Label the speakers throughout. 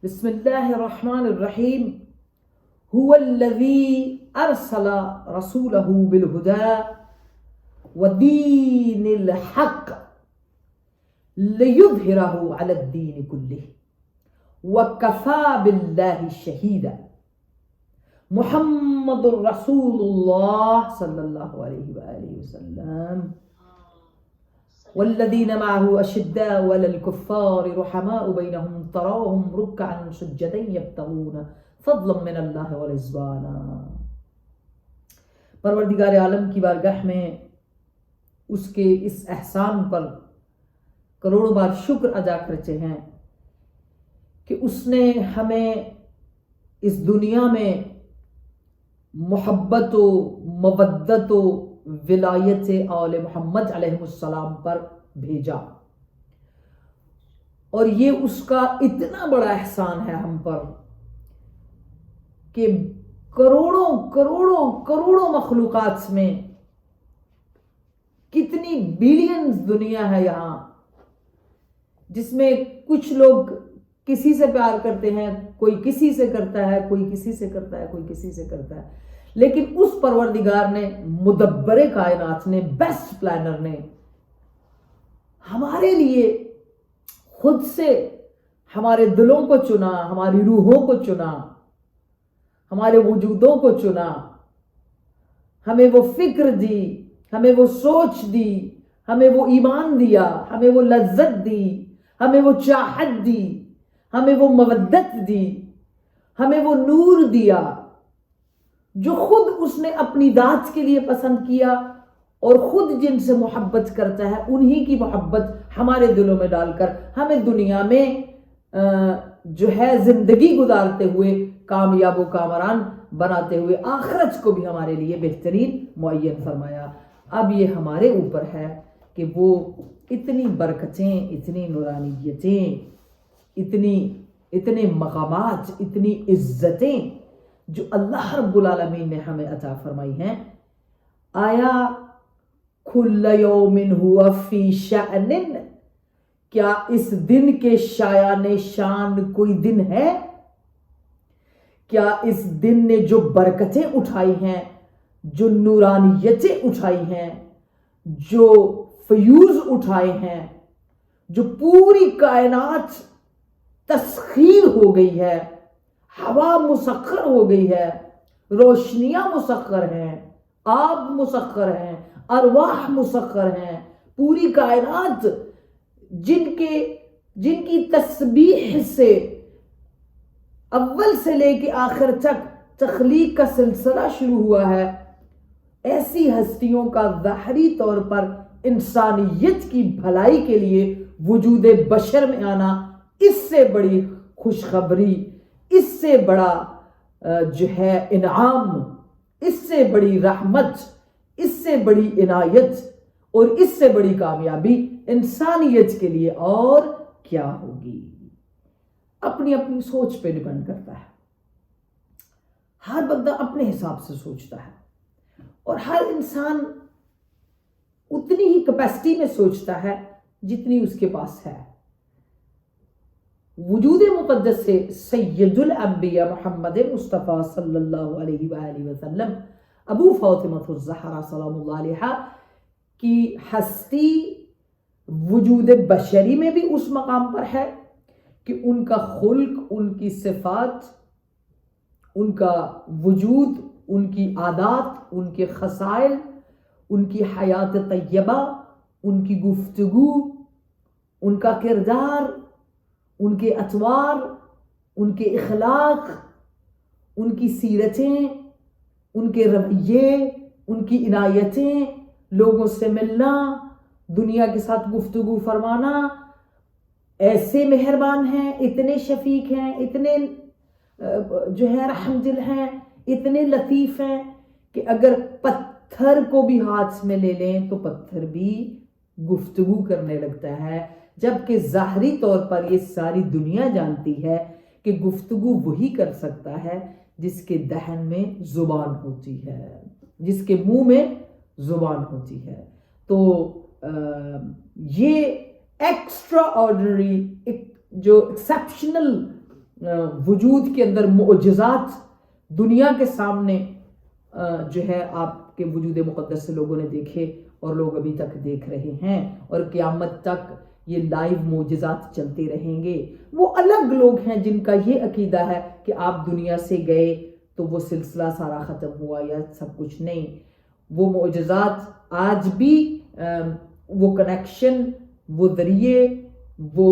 Speaker 1: بسم اللہ الرحمن الرحیم هو الذی ارسل رسولہ بالہدی ودین الحق لیظہرہ علی الدین کلہ وکفی باللہ شہیدا محمد رسول اللہ صلی اللہ علیہ وآلہ وسلم والذین معه اشداء علی الکفار رحماء بینہم تراہم رکعا سجدا یبتغون فضلا من اللہ ورضوانا۔ پروردگار عالم کی بارگاہ میں اس کے اس احسان پر کروڑوں بار شکر ادا کرتے ہیں کہ اس نے ہمیں اس دنیا میں محبت و مودت و ولایت آل محمد علیہ السلام پر بھیجا، اور یہ اس کا اتنا بڑا احسان ہے ہم پر کہ کروڑوں کروڑوں کروڑوں مخلوقات میں کتنی بلینز دنیا ہے یہاں، جس میں کچھ لوگ کسی سے پیار کرتے ہیں، کوئی کسی سے کرتا ہے، کوئی کسی سے کرتا ہے، کوئی کسی سے کرتا ہے، لیکن اس پروردگار نے، مدبر کائنات نے، بیسٹ پلانر نے ہمارے لیے خود سے ہمارے دلوں کو چنا، ہماری روحوں کو چنا، ہمارے وجودوں کو چنا، ہمیں وہ فکر دی، ہمیں وہ سوچ دی، ہمیں وہ ایمان دیا، ہمیں وہ لذت دی، ہمیں وہ چاہت دی، ہمیں وہ مودت دی، ہمیں وہ نور دیا جو خود اس نے اپنی ذات کے لیے پسند کیا، اور خود جن سے محبت کرتا ہے انہی کی محبت ہمارے دلوں میں ڈال کر ہمیں دنیا میں جو ہے زندگی گزارتے ہوئے کامیاب و کامران بناتے ہوئے آخرت کو بھی ہمارے لیے بہترین معین فرمایا۔ اب یہ ہمارے اوپر ہے کہ وہ اتنی برکتیں، اتنی نورانیتیں، اتنے مقامات، اتنی عزتیں جو اللہ رب العالمین نے ہمیں عطا فرمائی ہیں، آیا کل یوم ہوا فی شأن، کیا اس دن کے شایان شان کوئی دن ہے؟ کیا اس دن نے جو برکتیں اٹھائی ہیں، جو نورانیتیں اٹھائی ہیں، جو فیوز اٹھائے ہیں، جو پوری کائنات تسخیر ہو گئی ہے، ہوا مسخر ہو گئی ہے، روشنیاں مسخر ہیں، آب مسخر ہیں، ارواح مسخر ہیں، پوری کائنات جن کی تسبیح سے اول سے لے کے آخر تک تخلیق کا سلسلہ شروع ہوا ہے، ایسی ہستیوں کا ظاہری طور پر انسانیت کی بھلائی کے لیے وجود بشر میں آنا، اس سے بڑی خوشخبری، اس سے بڑا جو ہے انعام، اس سے بڑی رحمت، اس سے بڑی عنایت اور اس سے بڑی کامیابی انسانیت کے لیے اور کیا ہوگی؟ اپنی اپنی سوچ پہ ڈیپینڈ کرتا ہے، ہر بندہ اپنے حساب سے سوچتا ہے، اور ہر انسان اتنی ہی کیپیسٹی میں سوچتا ہے جتنی اس کے پاس ہے۔ وجود مقدس سے سید الانبیاء محمد مصطفیٰ صلی اللہ علیہ وآلہ وسلم ابو فاطمہ الزہرا سلام اللہ علیہا کی ہستی وجود بشری میں بھی اس مقام پر ہے کہ ان کا خلق، ان کی صفات، ان کا وجود، ان کی عادات، ان کے خصائل، ان کی حیات طیبہ، ان کی گفتگو، ان کا کردار، ان کے اطوار، ان کے اخلاق، ان کی سیرتیں، ان کے رویے، ان کی عنایتیں، لوگوں سے ملنا، دنیا کے ساتھ گفتگو فرمانا، ایسے مہربان ہیں، اتنے شفیق ہیں، اتنے جو ہے رحم دل ہیں، اتنے لطیف ہیں کہ اگر پتھر کو بھی ہاتھ میں لے لیں تو پتھر بھی گفتگو کرنے لگتا ہے، جبکہ ظاہری طور پر یہ ساری دنیا جانتی ہے کہ گفتگو وہی کر سکتا ہے جس کے دہن میں زبان ہوتی ہے، جس کے منہ میں زبان ہوتی ہے۔ تو یہ ایکسٹرا آرڈنری جو ایکسیپشنل وجود کے اندر معجزات دنیا کے سامنے جو ہے آپ کے وجود مقدس سے لوگوں نے دیکھے اور لوگ ابھی تک دیکھ رہے ہیں، اور قیامت تک یہ لائیو معجزات چلتے رہیں گے۔ وہ الگ لوگ ہیں جن کا یہ عقیدہ ہے کہ آپ دنیا سے گئے تو وہ سلسلہ سارا ختم ہوا یا سب کچھ نہیں۔ وہ معجزات آج بھی وہ کنیکشن، وہ ذریعے، وہ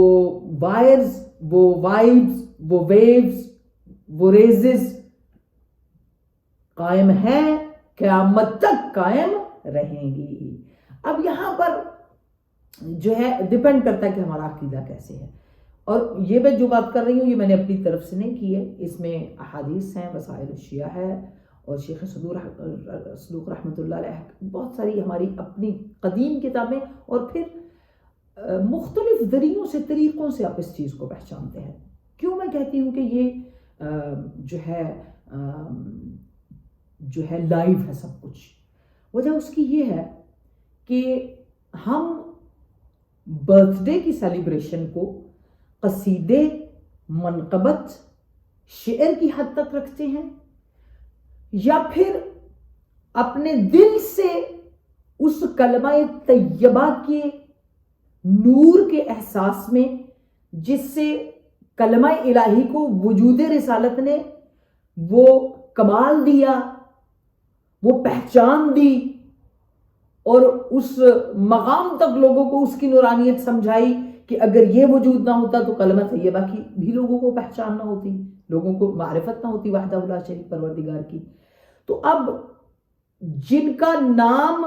Speaker 1: وائرز، وہ وائبز، وہ ویوز، وہ ریزز قائم ہیں، قیامت تک قائم رہیں گی۔ اب یہاں پر جو ہے ڈیپینڈ کرتا ہے کہ ہمارا عقیدہ کیسے ہے، اور یہ میں جو بات کر رہی ہوں یہ میں نے اپنی طرف سے نہیں کی ہے، اس میں احادیث ہیں، وسائل الشیعہ ہے، اور شیخ صدوق رحمۃ اللہ علیہ بہت ساری ہماری اپنی قدیم کتابیں، اور پھر مختلف ذریعوں سے، طریقوں سے آپ اس چیز کو پہچانتے ہیں۔ کیوں میں کہتی ہوں کہ یہ جو ہے لائیو ہے سب کچھ؟ وجہ اس کی یہ ہے کہ ہم برتھ ڈے کی سیلیبریشن کو قصیدے، منقبت، شعر کی حد تک رکھتے ہیں، یا پھر اپنے دل سے اس کلمہ طیبہ کے نور کے احساس میں، جس سے کلمہ الہی کو وجود رسالت نے وہ کمال دیا، وہ پہچان دی، اور اس مقام تک لوگوں کو اس کی نورانیت سمجھائی کہ اگر یہ وجود نہ ہوتا تو کلمہ طیبہ کی بھی لوگوں کو پہچان نہ ہوتی، لوگوں کو معرفت نہ ہوتی وحدہ لا شریک پروردگار کی۔ تو اب جن کا نام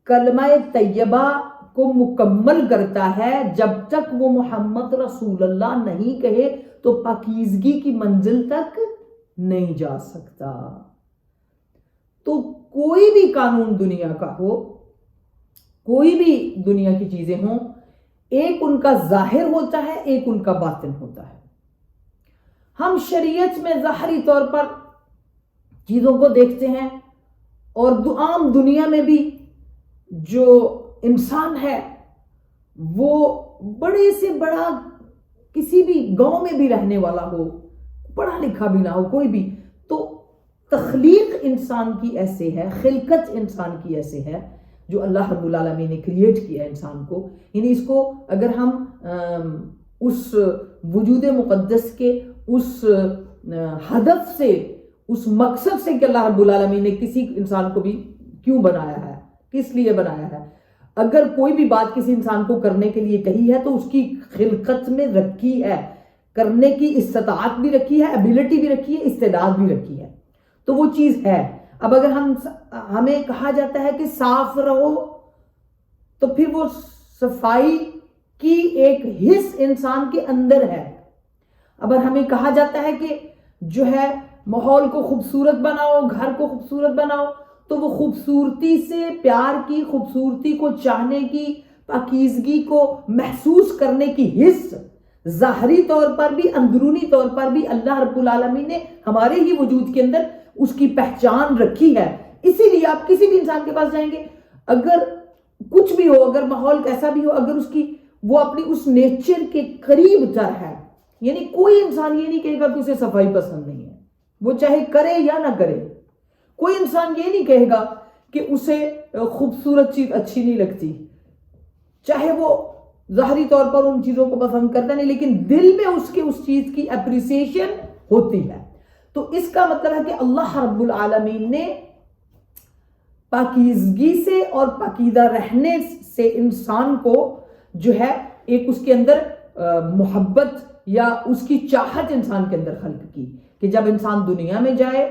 Speaker 1: کلمہ طیبہ کو مکمل کرتا ہے، جب تک وہ محمد رسول اللہ نہیں کہے تو پاکیزگی کی منزل تک نہیں جا سکتا۔ تو کوئی بھی قانون دنیا کا ہو، کوئی بھی دنیا کی چیزیں ہوں، ایک ان کا ظاہر ہوتا ہے، ایک ان کا باطن ہوتا ہے۔ ہم شریعت میں ظاہری طور پر چیزوں کو دیکھتے ہیں، اور عام دنیا میں بھی جو انسان ہے وہ بڑے سے بڑا کسی بھی گاؤں میں بھی رہنے والا ہو، پڑھا لکھا بھی نہ ہو کوئی بھی، تو تخلیق انسان کی ایسے ہے، خلقت انسان کی ایسے ہے جو اللہ رب العالمین نے کریٹ کیا ہے انسان کو۔ یعنی اس کو اگر ہم اس وجود مقدس کے اس ہدف سے، اس مقصد سے کہ اللہ رب العالمین نے کسی انسان کو بھی کیوں بنایا ہے، کس لیے بنایا ہے، اگر کوئی بھی بات کسی انسان کو کرنے کے لیے کہی ہے تو اس کی خلقت میں رکھی ہے، کرنے کی استطاعت بھی رکھی ہے، ایبیلٹی بھی رکھی ہے، استعداد بھی رکھی ہے، تو وہ چیز ہے۔ اب اگر ہمیں کہا جاتا ہے کہ صاف رہو، تو پھر وہ صفائی کی ایک حص انسان کے اندر ہے۔ اگر ہمیں کہا جاتا ہے کہ جو ہے ماحول کو خوبصورت بناؤ، گھر کو خوبصورت بناؤ، تو وہ خوبصورتی سے، پیار کی خوبصورتی کو چاہنے کی، پاکیزگی کو محسوس کرنے کی حص ظاہری طور پر بھی، اندرونی طور پر بھی اللہ رب العالمین نے ہمارے ہی وجود کے اندر اس کی پہچان رکھی ہے۔ اسی لیے آپ کسی بھی انسان کے پاس جائیں گے، اگر کچھ بھی ہو، اگر ماحول کیسا بھی ہو، اگر اس کی وہ اپنی اس نیچر کے قریب تر ہے، یعنی کوئی انسان یہ نہیں کہے گا کہ اسے صفائی پسند نہیں ہے، وہ چاہے کرے یا نہ کرے۔ کوئی انسان یہ نہیں کہے گا کہ اسے خوبصورت چیز اچھی نہیں لگتی، چاہے وہ ظاہری طور پر ان چیزوں کو پسند کرتا نہیں، لیکن دل میں اس کے اس چیز کی اپریسیشن ہوتی ہے۔ تو اس کا مطلب ہے کہ اللہ رب العالمین نے پاکیزگی سے اور پاکیزہ رہنے سے انسان کو جو ہے ایک اس کے اندر محبت یا اس کی چاہت انسان کے اندر خلق کی، کہ جب انسان دنیا میں جائے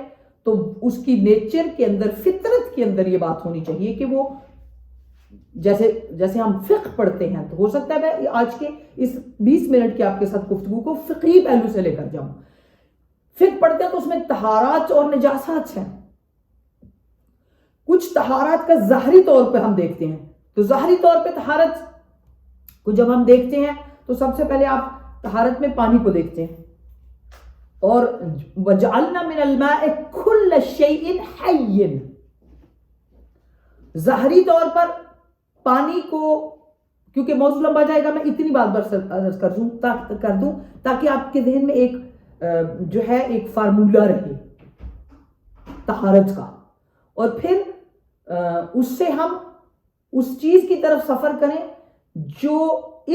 Speaker 1: تو اس کی نیچر کے اندر، فطرت کے اندر یہ بات ہونی چاہیے کہ وہ جیسے ہم فقہ پڑھتے ہیں، تو ہو سکتا ہے میں آج کے اس 20 منٹ کے آپ کے ساتھ گفتگو کو فقہی پہلو سے لے کر جاؤں۔ فقہ پڑھتے ہیں تو اس میں طہارات اور نجاسات ہیں، کچھ طہارات کا ظاہری طور پہ ہم دیکھتے ہیں، تو ظاہری طور پہ طہارت کو جب ہم دیکھتے ہیں تو سب سے پہلے آپ طہارت میں پانی کو دیکھتے ہیں، اور وَجَعَلْنَا مِنَ الْمَاءِ كُلَّ شَيْءٍ حَيٍّ، ظاہری طور پر پانی کو کیونکہ موضوع لمبا جائے گا، میں اتنی بات بس عرض کر دوں تاکہ آپ کے ذہن میں ایک جو ہے ایک فارمولہ رہے طہارت کا، اور پھر اس سے ہم اس چیز کی طرف سفر کریں جو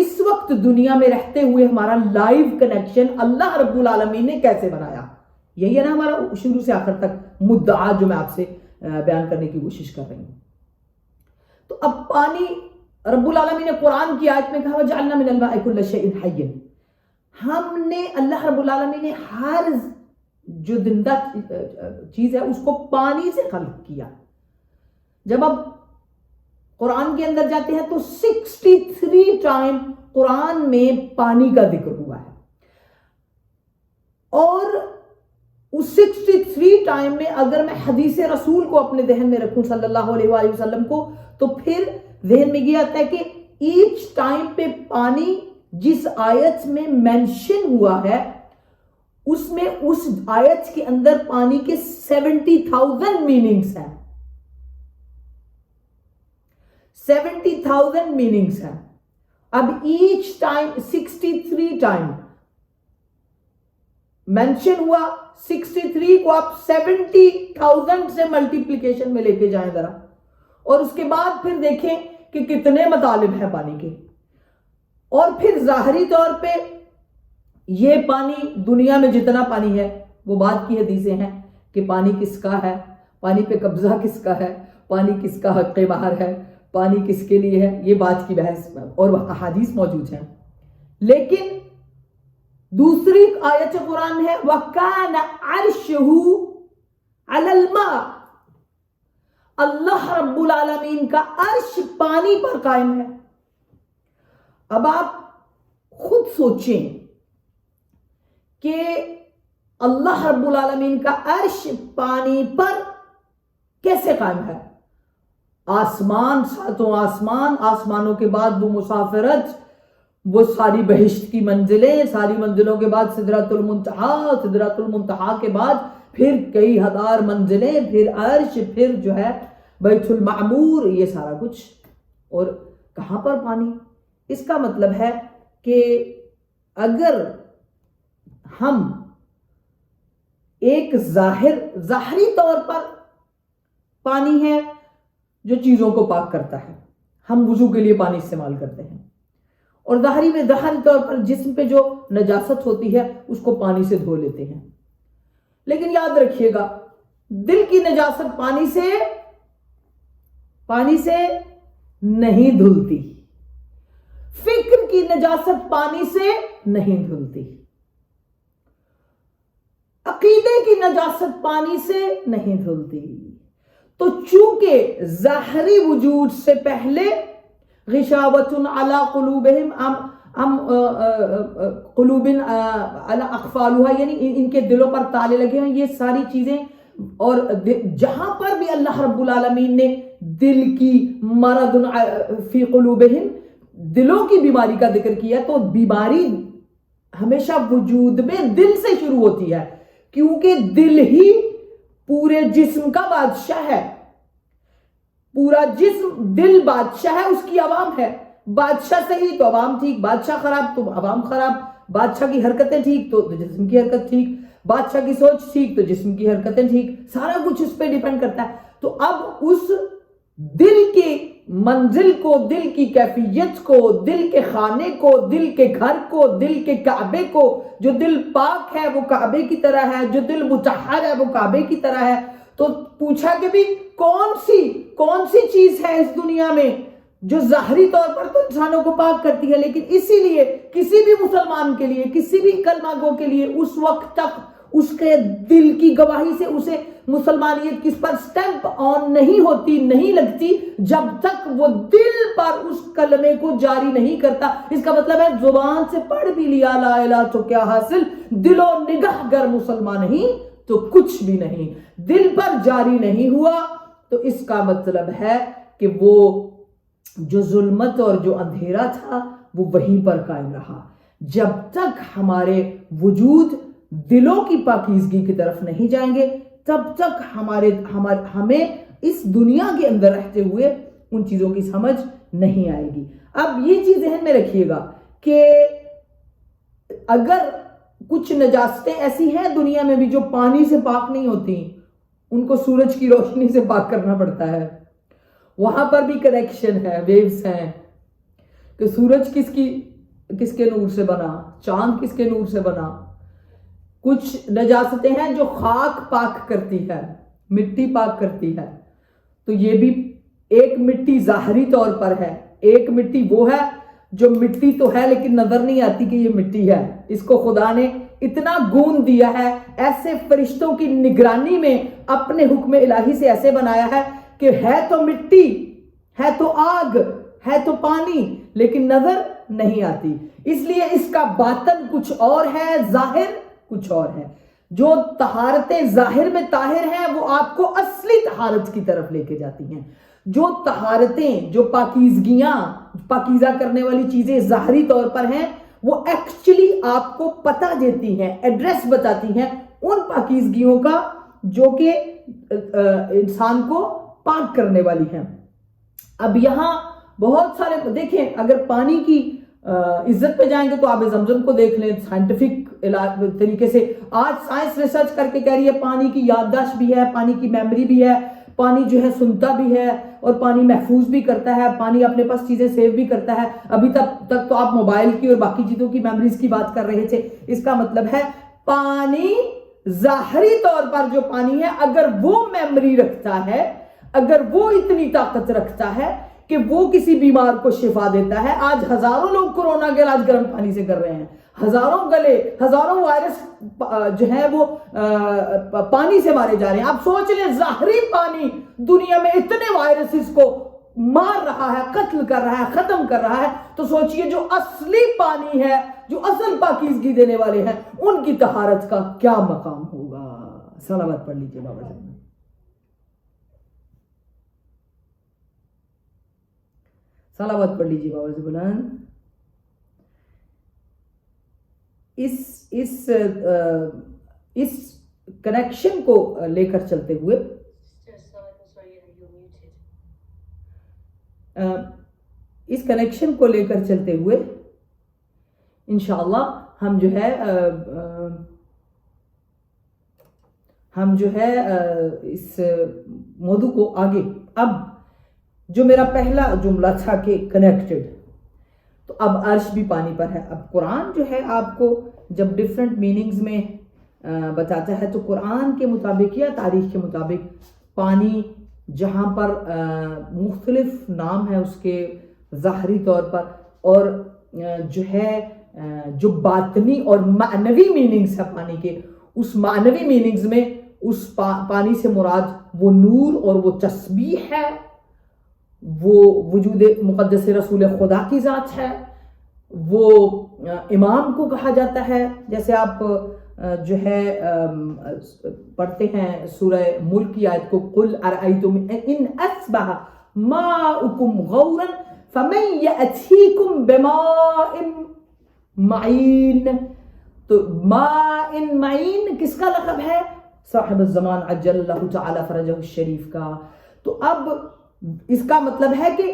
Speaker 1: اس وقت دنیا میں رہتے ہوئے ہمارا لائیو کنیکشن اللہ رب العالمین نے کیسے بنایا. یہی ہے نا ہمارا شروع سے آخر تک مدعا جو میں آپ سے بیان کرنے کی کوشش کر رہی ہوں. تو اب پانی رب العالمین نے قرآن کی آیت میں کہا وَجَعَلْنَا مِنَ الْمَاءِ كُلَّ شَيْءٍ حَيٍّ، ہم نے اللہ رب العالمین نے ہر جو زندہ چیز ہے اس کو پانی سے خلق کیا. جب اب قرآن کے اندر جاتے ہیں تو 63 ٹائم قرآن میں پانی کا ذکر ہوا ہے، اور اس 63 ٹائم میں اگر میں حدیث رسول کو اپنے ذہن میں رکھوں صلی اللہ علیہ وآلہ وسلم کو، تو پھر ذہن میں یہ آتا ہے کہ ایچ ٹائم پہ پانی جس آیت میں مینشن ہوا ہے اس میں اس آیت کے اندر پانی کے 70,000 میننگز ہیں. 70,000 میننگز ہیں. اب ایچ ٹائم 63 ٹائم مینشن ہوا، 63 کو آپ 70,000 سے ملٹیپلیکیشن میں لے کے جائیں ذرا، اور اس کے بعد پھر دیکھیں کہ کتنے مطالب ہیں پانی کے. اور پھر ظاہری طور پہ یہ پانی دنیا میں جتنا پانی ہے وہ بات کی حدیثیں ہیں کہ پانی کس کا ہے، پانی پہ قبضہ کس کا ہے، پانی کس کا حق بحر ہے، پانی کس کے لیے ہے، یہ بات کی بحث اور احادیث موجود ہیں. لیکن دوسری آیت قرآن ہے وَكَانَ عَرْشُهُ عَلَى الْمَاءِ، اللہ رب العالمین کا عرش پانی پر قائم ہے. اب آپ خود سوچیں کہ اللہ رب العالمین کا عرش پانی پر کیسے قائم ہے. آسمان، ساتوں آسمان، آسمانوں کے بعد وہ مسافرت، وہ ساری بہشت کی منزلیں، ساری منزلوں کے بعد سدرۃ المنتہا، سدرۃ المنتہا کے بعد پھر کئی ہزار منزلیں، پھر عرش، پھر جو ہے بیت المعمور، یہ سارا کچھ. اور کہاں پر پانی؟ اس کا مطلب ہے کہ اگر ہم ایک ظاہری طور پر پانی ہے جو چیزوں کو پاک کرتا ہے، ہم وضو کے لیے پانی استعمال کرتے ہیں، اور ظاہری طور پر جسم پہ جو نجاست ہوتی ہے اس کو پانی سے دھو لیتے ہیں. لیکن یاد رکھیے گا دل کی نجاست پانی سے نہیں دھلتی، فکر کی نجاست پانی سے نہیں دھلتی، عقیدے کی نجاست پانی سے نہیں دھلتی. تو چونکہ ظاہری وجود سے پہلے غشاوۃ علی قلوبہم قلوب علی اقفالها، یعنی ان کے دلوں پر تالے لگے ہیں، یہ ساری چیزیں. اور جہاں پر بھی اللہ رب العالمین نے دل کی مرض فی قلوبہم، دلوں کی بیماری کا ذکر کیا، تو بیماری ہمیشہ وجود میں دل سے شروع ہوتی ہے، کیونکہ دل ہی پورے جسم کا بادشاہ ہے. پورا جسم، دل بادشاہ ہے، اس کی عوام ہے. بادشاہ صحیح تو عوام ٹھیک، بادشاہ خراب تو عوام خراب، بادشاہ کی حرکتیں ٹھیک تو جسم کی حرکت ٹھیک، بادشاہ کی سوچ ٹھیک تو جسم کی حرکتیں ٹھیک، سارا کچھ اس پہ ڈیپینڈ کرتا ہے. تو اب اس دل کے منزل کو، دل کی کیفیت کو، دل کے خانے کو، دل کے گھر کو، دل کے کعبے کو، جو دل پاک ہے وہ کعبے کی طرح ہے، جو دل مطہر ہے وہ کعبے کی طرح ہے. تو پوچھا کہ بھی کون سی چیز ہے اس دنیا میں جو ظاہری طور پر تو انسانوں کو پاک کرتی ہے، لیکن اسی لیے کسی بھی مسلمان کے لیے، کسی بھی کلمہ گو کے لیے اس وقت تک اس کے دل کی گواہی سے اسے مسلمانیت کس پر سٹیمپ آن نہیں ہوتی، نہیں لگتی، جب تک وہ دل پر اس کلمے کو جاری نہیں کرتا. اس کا مطلب ہے زبان سے پڑھ بھی لیا لا الہ تو کیا حاصل، دل و نگاہ گر مسلمان نہیں تو کچھ بھی نہیں. دل پر جاری نہیں ہوا تو اس کا مطلب ہے کہ وہ جو ظلمت اور جو اندھیرا تھا وہ وہیں پر قائم رہا. جب تک ہمارے وجود دلوں کی پاکیزگی کی طرف نہیں جائیں گے تب تک ہمیں اس دنیا کے اندر رہتے ہوئے ان چیزوں کی سمجھ نہیں آئے گی. اب یہ چیز ذہن میں رکھیے گا کہ اگر کچھ نجاستیں ایسی ہیں دنیا میں بھی جو پانی سے پاک نہیں ہوتی، ان کو سورج کی روشنی سے پاک کرنا پڑتا ہے. وہاں پر بھی کنیکشن ہے، ویوز ہیں کہ سورج کس کے نور سے بنا، چاند کس کے نور سے بنا. کچھ نجاستیں ہیں جو خاک پاک کرتی ہے، مٹی پاک کرتی ہے. تو یہ بھی ایک مٹی ظاہری طور پر ہے، ایک مٹی وہ ہے جو مٹی تو ہے لیکن نظر نہیں آتی کہ یہ مٹی ہے. اس کو خدا نے اتنا گون دیا ہے، ایسے فرشتوں کی نگرانی میں اپنے حکم الہی سے ایسے بنایا ہے کہ ہے تو مٹی، ہے تو آگ، ہے تو پانی، لیکن نظر نہیں آتی. اس لیے اس کا باطن کچھ اور ہے، ظاہر کچھ اور ہے. جو طہارتیں ظاہر میں طاہر ہیں وہ آپ کو اصلی طہارت کی طرف لے کے جاتی ہیں. جو طہارتیں، جو پاکیزگیاں، پاکیزہ کرنے والی چیزیں ظاہری طور پر ہیں، وہ ایکچولی آپ کو پتہ دیتی ہیں، ایڈریس بتاتی ہیں ان پاکیزگیوں کا جو کہ انسان کو پاک کرنے والی ہیں. اب یہاں بہت سارے دیکھیں، اگر پانی کی عزت پہ جائیں گے تو آب زمزم کو دیکھ لیں. سائنٹیفک طریقے سے آج سائنس ریسرچ کر کے کہہ رہی ہے پانی کی یادداشت بھی ہے، پانی کی میموری بھی ہے، پانی جو ہے سنتا بھی ہے اور پانی محفوظ بھی کرتا ہے، پانی اپنے پاس چیزیں سیو بھی کرتا ہے. ابھی تک تو آپ موبائل کی اور باقی چیزوں کی میموریز کی بات کر رہے تھے. اس کا مطلب ہے پانی ظاہری طور پر جو پانی ہے اگر وہ میموری رکھتا ہے، اگر وہ اتنی طاقت رکھتا ہے کہ وہ کسی بیمار کو شفا دیتا ہے. آج ہزاروں لوگ کورونا کے علاج گرم پانی سے کر رہے ہیں، ہزاروں گلے، ہزاروں وائرس جو ہے وہ پانی سے مارے جا رہے ہیں. آپ سوچ لیں ظاہری پانی دنیا میں اتنے وائرسز کو مار رہا ہے، قتل کر رہا ہے، ختم کر رہا ہے، تو سوچئے جو اصلی پانی ہے، جو اصل پاکیزگی دینے والے ہیں، ان کی طہارت کا کیا مقام ہوگا. صلوات پڑھ لیجئے بابا جان. صلوات پڑھ لیجئے بابا جی بلند. اس کنیکشن کو لے کر چلتے ہوئے اس کنیکشن کو لے کر چلتے ہوئے انشاءاللہ ہم جو ہے اس موضوع کو آگے، اب جو میرا پہلا جملہ تھا کہ کنیکٹڈ، تو اب عرش بھی پانی پر ہے. اب قرآن جو ہے آپ کو جب ڈیفرنٹ میننگز میں بتاتا ہے تو قرآن کے مطابق یا تاریخ کے مطابق پانی جہاں پر مختلف نام ہے اس کے ظاہری طور پر، اور جو ہے جو باطنی اور معنوی میننگز ہے پانی کے، اس معنوی میننگز میں اس پانی سے مراد وہ نور اور وہ تسبیح ہے، وہ وجود مقدس رسول خدا کی ذات ہے، وہ امام کو کہا جاتا ہے. جیسے آپ جو ہے پڑھتے ہیں سورہ ملک کی آیت کو، قل ارأیتم ان اصبح ماؤکم غورا فمن یأتیکم بماء معین. تو ماء معین کس کا لقب ہے؟ صاحب الزمان عجل اللہ تعالی فرجہ الشریف کا. تو اب اس کا مطلب ہے کہ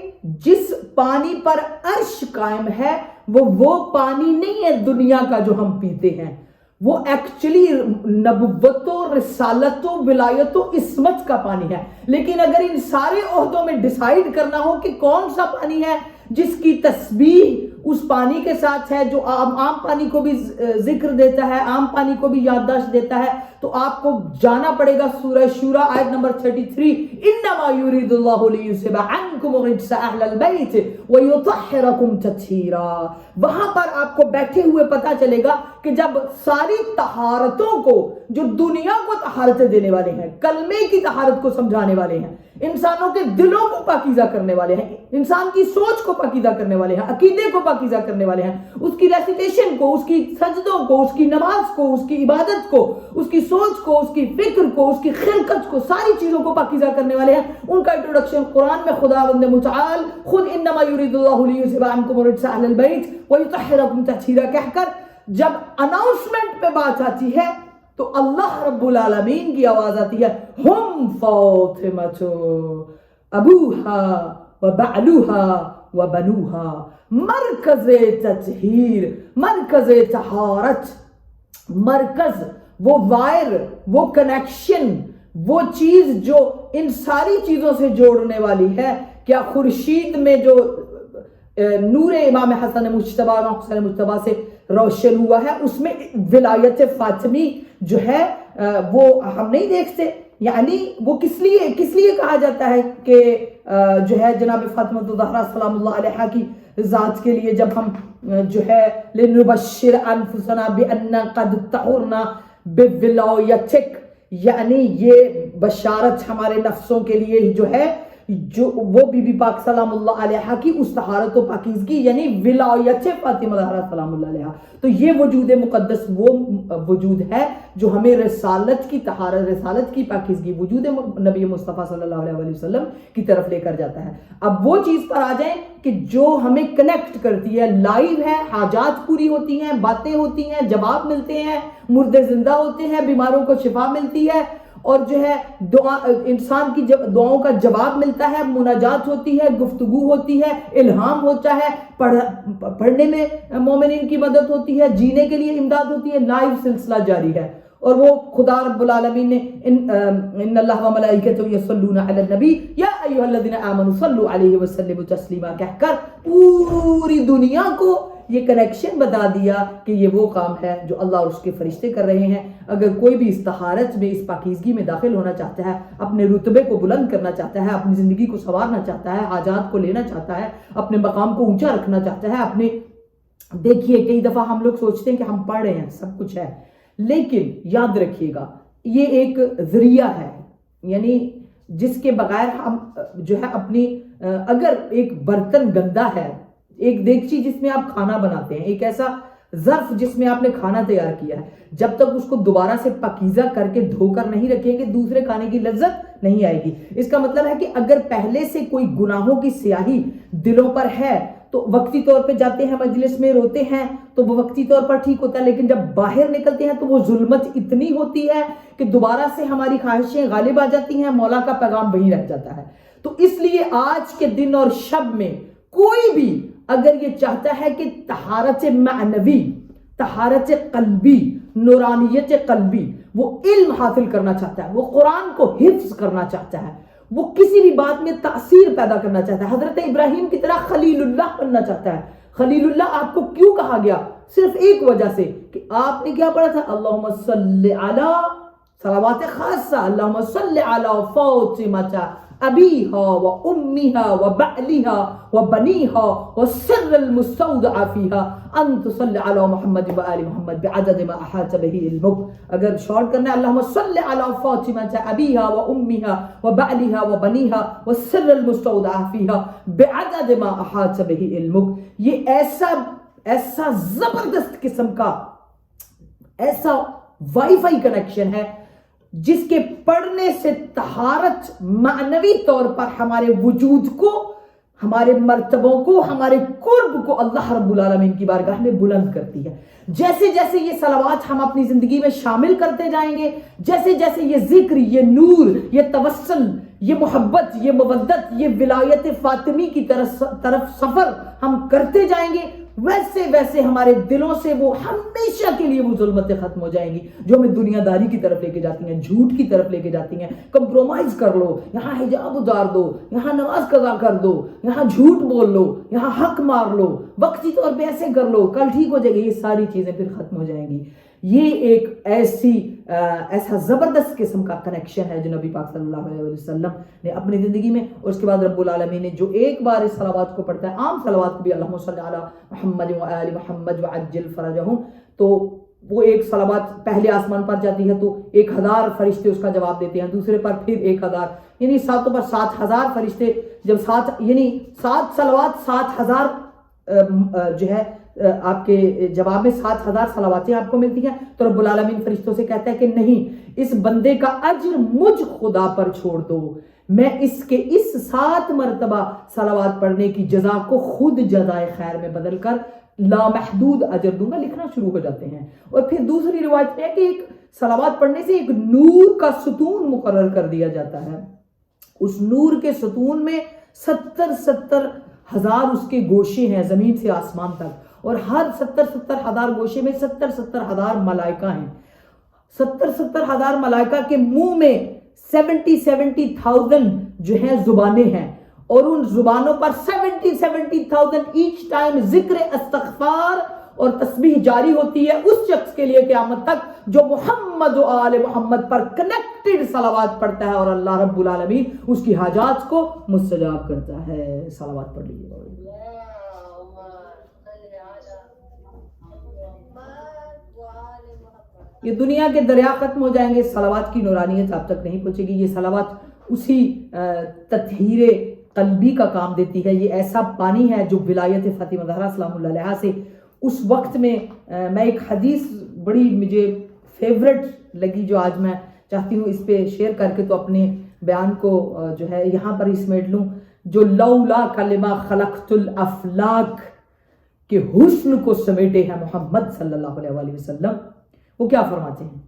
Speaker 1: جس پانی پر عرش قائم ہے وہ پانی نہیں ہے دنیا کا جو ہم پیتے ہیں، وہ ایکچولی نبوت و رسالت و ولایت و عصمت کا پانی ہے. لیکن اگر ان سارے عہدوں میں ڈیسائیڈ کرنا ہو کہ کون سا پانی ہے جس کی تسبیح اس پانی کے ساتھ ہے، جو عام پانی کو بھی ذکر دیتا ہے، عام پانی کو بھی یادداشت دیتا ہے، تو آپ کو جانا پڑے گا سورہ شورى آیت نمبر 33، انما یرید اللہ لیذھب عنکم الرجس اہل البیت ویطہرکم تطہیرا. وہاں پر آپ کو بیٹھے ہوئے پتا چلے گا کہ جب ساری طہارتوں کو جو دنیا کو طہارتیں دینے والے ہیں، کلمے کی طہارت کو سمجھانے والے ہیں، انسانوں کے دلوں کو پاکیزہ کرنے والے ہیں، انسان کی سوچ کو پاکیزہ کرنے والے ہیں، عقیدے کو پاکیزہ کرنے والے ہیں، اس کی ریسیٹیشن کو، اس کی سجدوں کو، اس کی نماز کو، اس کی عبادت کو، اس کی سوچ کو، اس کی فکر کو، اس کی خلقت کو، ساری چیزوں کو پاکیزہ کرنے والے ہیں. ان کا انٹروڈکشن قرآن میں خداوند متعال خود انما یرید اللہ لیذھب عنکم الرجس اہل البیت ویطہرکم تطہیرا کہہ کر جب اناؤنسمنٹ پہ بات آتی ہے تو اللہ رب العالمین کی آواز آتی ہے، ہم فاطمۃ ابوہا وبعلوہا وبنوها مرکز تطہیر، مرکز طہارت، مرکز وہ وائر، وہ کنیکشن، وہ چیز جو ان ساری چیزوں سے جوڑنے والی ہے. کیا خورشید میں جو نور امام حسن مجتبیٰ سے روشن ہوا ہے اس میں ولایت فاطمی جو ہے وہ ہم نہیں دیکھتے؟ یعنی وہ کس لیے کہا جاتا ہے کہ جو ہے جناب فاطمہ الزہرا سلام اللہ علیہا کی ذات کے لیے جب ہم جو ہے لنبشر انفسنا بان قد طہرنا بولایتک، یعنی یہ بشارت ہمارے نفسوں کے لیے جو ہے جو وہ بی بی پاک سلام اللہ علیہا کی اس طہارت و پاکیزگی یعنی ولایت فاطمہ زہرا سلام اللہ علیہا. تو یہ وجود مقدس وہ وجود ہے جو ہمیں رسالت کی طہارت، رسالت کی پاکیزگی، وجود نبی مصطفیٰ صلی اللہ علیہ وسلم کی طرف لے کر جاتا ہے. اب وہ چیز پر آ جائیں کہ جو ہمیں کنیکٹ کرتی ہے، لائیو ہے، حاجات پوری ہوتی ہیں، باتیں ہوتی ہیں، جواب ملتے ہیں، مردے زندہ ہوتے ہیں، بیماروں کو شفا ملتی ہے، اور جو ہے دعا انسان کی دعاؤں کا جواب ملتا ہے، مناجات ہوتی ہے، گفتگو ہوتی ہے، الہام ہوتا ہے، پڑھنے میں مومنین کی مدد ہوتی ہے، جینے کے لیے امداد ہوتی ہے، لائیو سلسلہ جاری ہے. اور وہ خدا رب العالمین نے ان اللہ و ملائکتہ یصلون علی النبی یا ایھا الذین آمنوا صلوا علیہ وسلموا تسلیما کہہ کر پوری دنیا کو یہ کنیکشن بتا دیا کہ یہ وہ کام ہے جو اللہ اور اس کے فرشتے کر رہے ہیں. اگر کوئی بھی اس طہارت میں، اس پاکیزگی میں داخل ہونا چاہتا ہے، اپنے رتبے کو بلند کرنا چاہتا ہے، اپنی زندگی کو سنوارنا چاہتا ہے، حاجات کو لینا چاہتا ہے، اپنے مقام کو اونچا رکھنا چاہتا ہے، اپنے دیکھیے کئی دفعہ ہم لوگ سوچتے ہیں کہ ہم پڑھ رہے ہیں، سب کچھ ہے، لیکن یاد رکھیے گا یہ ایک ذریعہ ہے، یعنی جس کے بغیر ہم جو ہے اپنی اگر ایک برتن گندا ہے، ایک دیگچی جس میں آپ کھانا بناتے ہیں، ایک ایسا ظرف جس میں آپ نے کھانا تیار کیا ہے، جب تک اس کو دوبارہ سے پاکیزہ کر کے دھو کر نہیں رکھیں گے دوسرے کھانے کی لذت نہیں آئے گی. اس کا مطلب ہے کہ اگر پہلے سے کوئی گناہوں کی سیاہی دلوں پر ہے تو وقتی طور پہ جاتے ہیں مجلس میں روتے ہیں تو وہ وقتی طور پر ٹھیک ہوتا ہے، لیکن جب باہر نکلتے ہیں تو وہ ظلمت اتنی ہوتی ہے کہ دوبارہ سے ہماری خواہشیں غالب آ جاتی ہیں، مولا کا پیغام وہیں رہ جاتا ہے. تو اس لیے آج کے دن اور شب میں کوئی بھی اگر یہ چاہتا ہے کہ طہارت معنوی، طہارت قلبی، نورانیت قلبی، وہ علم حاصل کرنا چاہتا ہے، وہ قرآن کو حفظ کرنا چاہتا ہے، وہ کسی بھی بات میں تاثیر پیدا کرنا چاہتا ہے، حضرت ابراہیم کی طرح خلیل اللہ بننا چاہتا ہے. خلیل اللہ آپ کو کیوں کہا گیا؟ صرف ایک وجہ سے کہ آپ نے کیا پڑھا تھا؟ اللہم صلی علی، صلوات خاصہ، اللہم صلی علی فاطمہ أبيها وأمها وبعلها وبنيها والسر المستودع فيها أن تصلي على محمد وآل محمد بعدد ما أحاط به علمك. اگر شارٹ کرنا ہے اللهم صل على فاطمة أبيها وأمها وبعلها وبنيها والسر المستودع فيها بعدد ما أحاط به علمك. یہ ایسا زبردست قسم کا ایسا وائی فائی کنیکشن ہے جس کے پڑھنے سے طہارت معنوی طور پر ہمارے وجود کو، ہمارے مرتبوں کو، ہمارے قرب کو اللہ رب العالمین کی بارگاہ میں بلند کرتی ہے. جیسے جیسے یہ صلوات ہم اپنی زندگی میں شامل کرتے جائیں گے، جیسے جیسے یہ ذکر، یہ نور، یہ توسل، یہ محبت، یہ مودت، یہ ولایت فاطمی کی طرف سفر ہم کرتے جائیں گے، ویسے ویسے ہمارے دلوں سے وہ ہمیشہ کے لیے وہ ظلمتیں ختم ہو جائیں گی جو ہمیں دنیا داری کی طرف لے کے جاتی ہیں، جھوٹ کی طرف لے کے جاتی ہیں. کمپرومائز کر لو، یہاں حجاب اتار دو، یہاں نماز قضا کر دو، یہاں جھوٹ بول لو، یہاں حق مار لو، وقتی طور پہ ایسے کر لو، کل ٹھیک ہو جائے گی. یہ ساری چیزیں پھر ختم ہو جائیں گی. یہ ایک ایسا زبردست قسم کا کنیکشن ہے جو نبی پاک صلی اللہ علیہ وسلم نے اپنی زندگی میں، اور اس کے بعد رب العالمین نے جو ایک بار اس صلوات کو پڑھتا ہے، عام صلوات کو بھی اللہم صلی علی محمد و آل محمد وعجل فرجہم، تو وہ ایک صلوات پہلے آسمان پر جاتی ہے تو 1000 فرشتے اس کا جواب دیتے ہیں، دوسرے پر پھر 1000، یعنی ساتوں پر 7000 فرشتے، جب 7 یعنی 7 صلوات 7000 جو ہے آپ کے جواب میں 7000 صلواتیں آپ کو ملتی ہیں. تو رب العالمین فرشتوں سے کہتا ہے کہ نہیں، اس بندے کا اجر مجھ خدا پر چھوڑ دو، میں اس کے اس 7 مرتبہ صلوات پڑھنے کی جزا کو خود جزائے خیر میں بدل کر لامحدود اجر دوں گا. لکھنا شروع ہو جاتے ہیں. اور پھر دوسری روایت میں ہے کہ ایک صلوات پڑھنے سے ایک نور کا ستون مقرر کر دیا جاتا ہے. اس نور کے ستون میں 70 ہزار اس کے گوشے ہیں زمین سے آسمان تک، اور ہر 70,000 گوشے میں 70,000 ملائکہ ہیں۔ 70,000 ملائکہ کے منہ میں 70,000 جو ہیں زبانیں ہیں، اور ان زبانوں پر 70,000 ایچ ٹائم ذکر استغفار اور تسبیح جاری ہوتی ہے اس شخص کے لیے قیامت تک جو محمد و آل محمد پر کنیکٹڈ صلوات پڑھتا ہے، اور اللہ رب العالمین اس کی حاجات کو مستجاب کرتا ہے۔ صلوات پڑھ لیجیے۔ یہ دنیا کے دریا ختم ہو جائیں گے، صلوات کی نورانیت آپ تک نہیں پہنچے گی۔ یہ صلوات اسی تطہیر قلبی کا کام دیتی ہے۔ یہ ایسا پانی ہے جو ولایت فاطمہ زہرا سلام اللہ علیہا سے اس وقت میں ایک حدیث بڑی مجھے فیورٹ لگی جو آج میں چاہتی ہوں اس پہ شیئر کر کے تو اپنے بیان کو جو ہے یہاں پر ہی سمیٹ لوں، جو لولا کلمہ خلقت الافلاک کے حسن کو سمیٹے ہیں محمد صلی اللہ علیہ وآلہ وسلم۔ وہ کیا فرماتے ہیں؟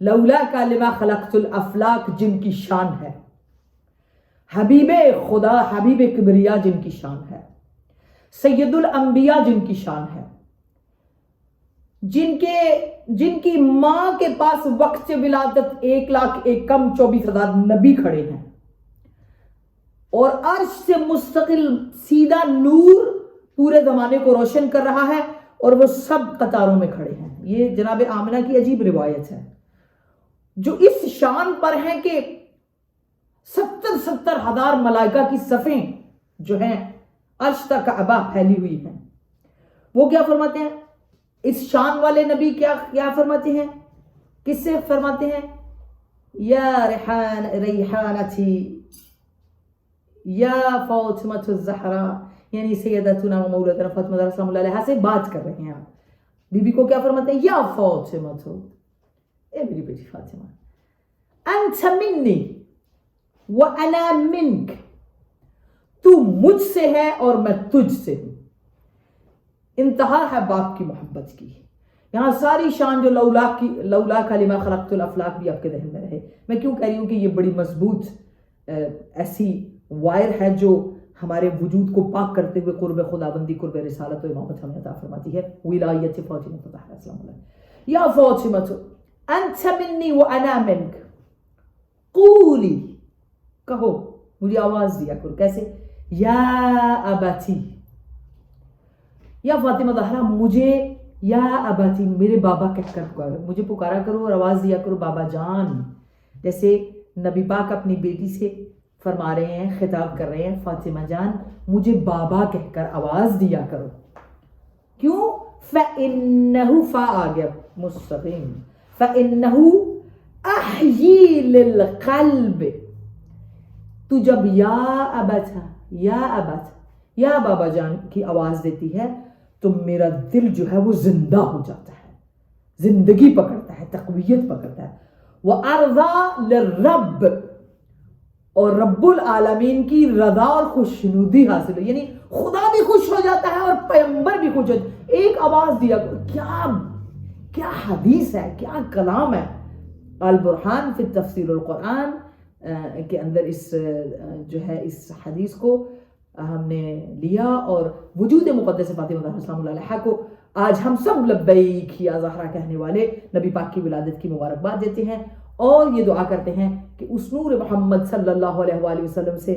Speaker 1: لولا کلمہ خلقت الافلاک جن کی شان ہے، حبیب خدا حبیب کبریا جن کی شان ہے، سید الانبیاء جن کی شان ہے، جن کی ماں کے پاس وقت ولادت 1,01,24,000 نبی کھڑے ہیں، اور عرش سے مستقل سیدھا نور پورے زمانے کو روشن کر رہا ہے، اور وہ سب قطاروں میں کھڑے ہیں۔ یہ جناب آمنہ کی عجیب روایت ہے جو اس شان پر ہے کہ 70,000 ملائکہ کی صفیں جو ہیں عرش تک کعبہ پھیلی ہوئی ہیں۔ وہ کیا فرماتے ہیں؟ اس شان والے نبی کیا فرماتے ہیں؟ کس سے فرماتے ہیں؟ یا ریحانتی یا فاطمہ الزہرا، یعنی سیدتنا و مولاتنا فاطمہ زہرا سلام اللہ علیہا سے بات کر رہے ہیں آپ۔ بی بی کو کیا فرماتے ہیں؟ یا فاطمہ، اے میری بیٹی فاطمہ، انت منی وَأَنَا مِنْكَ، تو مجھ سے ہے اور میں تجھ سے ہوں۔ انتہا ہے باپ کی محبت کی۔ یہاں ساری شان جو لولا کلمہ خلقت الافلاک بھی آپ کے ذہن میں رہے۔ میں کیوں کہہ رہی ہوں کہ یہ بڑی مضبوط ایسی وائر ہے جو ہمارے وجود کو پاک کرتے ہوئے قرب خداوندی، قرب رسالت و امامت ہمیں عطا فرماتی ہے۔ ولایت فاطمہ زہرا سلام اللہ، یا فاطمہ انت منی وَأَنَا مِنْكَ، قولی، کہو، مجھے آواز دیا کرو۔ کیسے؟ یا ابتی، یا فاطمہ زہرا مجھے یا ابتی میرے بابا کہہ کر پکارو، مجھے پکارا کرو اور آواز دیا کرو بابا جان۔ جیسے نبی پاک اپنی بیٹی سے فرما رہے ہیں، خطاب کر رہے ہیں، فاطمہ جان مجھے بابا کہہ کر آواز دیا کرو۔ کیوں؟ فَإِنَّهُ فَا آگیا مستقیم، فَإِنَّهُ أَحْيِي لِلْقَلْبِ، تو جب یا ابت یا بابا جان کی آواز دیتی ہے تو میرا دل جو ہے وہ زندہ ہو جاتا ہے، زندگی پکڑتا ہے، تقویت پکڑتا ہے۔ وَأَرْضَى لِلرَّبِّ، اور رب العالمین کی رضا اور خوشنودی حاصل ہو، یعنی خدا بھی خوش ہو جاتا ہے اور پیغمبر بھی خوش ہو جاتا ہے۔ ایک آواز دیا کرو، کیا حدیث ہے، کیا کلام ہے۔ البرہان فی تفسیر القرآن کے اندر اس جو ہے اس حدیث کو ہم نے لیا اور وجود مقدس فاطمہ زہرا سلام اللہ علیہا کو آج ہم سب لبیک یا زہرا کہنے والے نبی پاک کی ولادت کی مبارکباد دیتے ہیں، اور یہ دعا کرتے ہیں کہ اس نور محمد صلی اللہ علیہ وآلہ وسلم سے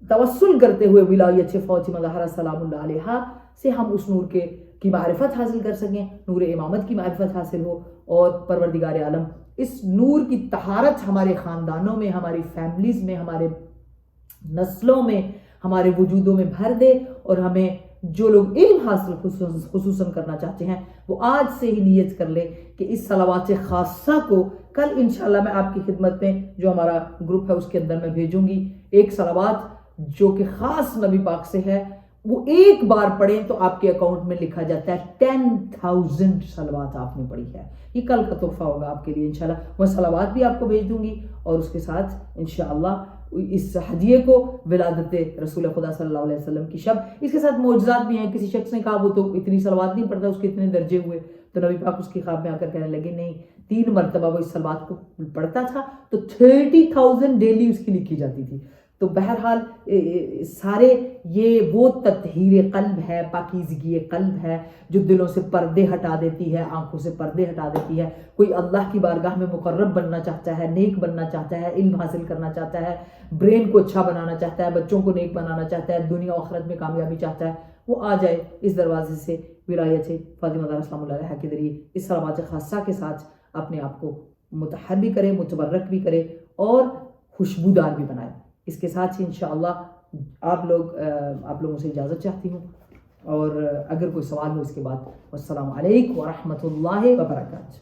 Speaker 1: توسل کرتے ہوئے ولایت فاطمہ زہرا سلام اللہ علیہا سے ہم اس نور کی معرفت حاصل کر سکیں، نور امامت کی معرفت حاصل ہو، اور پروردگار عالم اس نور کی طہارت ہمارے خاندانوں میں، ہماری فیملیز میں، ہمارے نسلوں میں، ہمارے وجودوں میں بھر دے، اور ہمیں جو لوگ علم حاصل خصوصاً کرنا چاہتے ہیں وہ آج سے ہی نیت کر لے کہ اس صلوات خاصہ کو کل انشاءاللہ میں آپ کی خدمت میں جو ہمارا گروپ ہے اس کے اندر میں بھیجوں گی۔ ایک صلوات جو کہ خاص نبی پاک سے ہے، وہ ایک بار پڑھیں تو آپ کے اکاؤنٹ میں لکھا جاتا ہے 10,000 صلوات آپ نے پڑھی ہے۔ یہ کل کا تحفہ ہوگا آپ کے لیے انشاءاللہ۔ میں صلوات بھی آپ کو بھیج دوں گی، اور اس کے ساتھ انشاءاللہ اس ہدیے کو ولادت رسول خدا صلی اللہ علیہ وسلم کی شب، اس کے ساتھ معجزات بھی ہیں۔ کسی شخص نے کہا وہ تو اتنی صلوات نہیں پڑھتا، اس کے اتنے درجے ہوئے، تو نبی پاک اس کی خواب میں آ کر کہنے لگے نہیں، 3 مرتبہ وہ اس صلوات کو پڑھتا تھا تو 30,000 ڈیلی اس کی لکھی جاتی تھی۔ تو بہرحال سارے یہ وہ تطہیر قلب ہے، پاکیزگی قلب ہے جو دلوں سے پردے ہٹا دیتی ہے، آنکھوں سے پردے ہٹا دیتی ہے۔ کوئی اللہ کی بارگاہ میں مقرب بننا چاہتا ہے، نیک بننا چاہتا ہے، علم حاصل کرنا چاہتا ہے، برین کو اچھا بنانا چاہتا ہے، بچوں کو نیک بنانا چاہتا ہے، دنیا و آخرت میں کامیابی چاہتا ہے، وہ آ جائے اس دروازے سے، ولایت فاطمہ زہرا سلام اللہ علیہا کے ذریعے اس صلوات خاصہ کے ساتھ اپنے آپ کو متحر بھی کرے، متبرک بھی کرے اور خوشبودار بھی بنائے۔ اس کے ساتھ ہی انشاءاللہ آپ لوگوں سے اجازت چاہتی ہوں، اور اگر کوئی سوال ہو اس کے بعد، السلام علیکم ورحمۃ اللہ وبرکاتہ۔